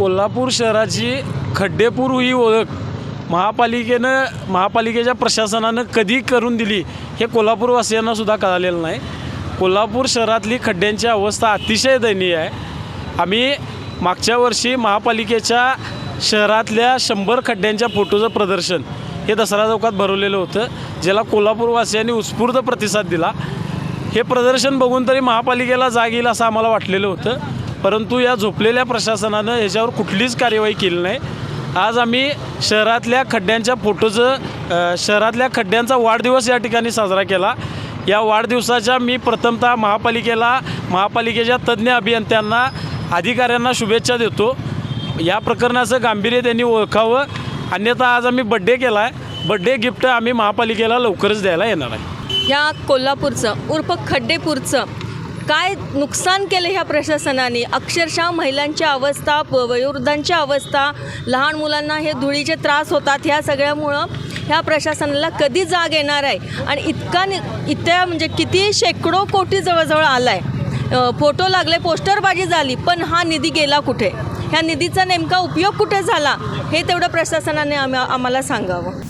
कोल्हापूर शहराची खड्डेपूर ही ओळख महापालिकेच्या प्रशासनानं कधी करून दिली हे कोल्हापूरवासियांना सुद्धा कळालेलं नाही। कोल्हापूर शहरातली खड्ड्यांची अवस्था अतिशय दयनीय आहे। आम्ही मागच्या वर्षी महापालिकेच्या शहरातल्या 100 खड्ड्यांच्या फोटोचं प्रदर्शन हे दसरा चौकात भरवलेलं होतं, ज्याला कोल्हापूरवासियांनी उत्स्फूर्त प्रतिसाद दिला। हे प्रदर्शन बघून तरी महापालिकेला जाग येईल असं आम्हाला वाटलेलं होतं, परंतु या झोपलेल्या प्रशासनानं ह्याच्यावर कुठलीच कार्यवाही केली नाही। आज आम्ही शहरातल्या खड्ड्यांचा वाढदिवस या ठिकाणी साजरा केला। या वाढदिवसाच्या मी प्रथमतः महापालिकेच्या तज्ज्ञ अभियंत्यांना, अधिकाऱ्यांना शुभेच्छा देतो। या प्रकरणाचं गांभीर्य त्यांनी ओळखावं, अन्यथा आज आम्ही बड्डे केला आहे। बड्डे गिफ्ट आम्ही महापालिकेला लवकरच द्यायला येणार आहे। या कोल्हापूरचं उर्फ खड्डेपूरचं काय नुकसान केलं ह्या प्रशासनाने? अक्षरशः महिलांची अवस्था, वयोवृद्धांची अवस्था, लहान मुलांना हे धुळीचे त्रास होतात। ह्या सगळ्यामुळं ह्या प्रशासनाला कधी जाग येणार आहे? आणि इतक्या म्हणजे किती शेकडो कोटी जवळजवळ आला आहे, फोटो लागले, पोस्टरबाजी झाली, पण हा निधी गेला कुठे? ह्या निधीचा नेमका उपयोग कुठे झाला हे तेवढं प्रशासनाने आम्हाला सांगावं।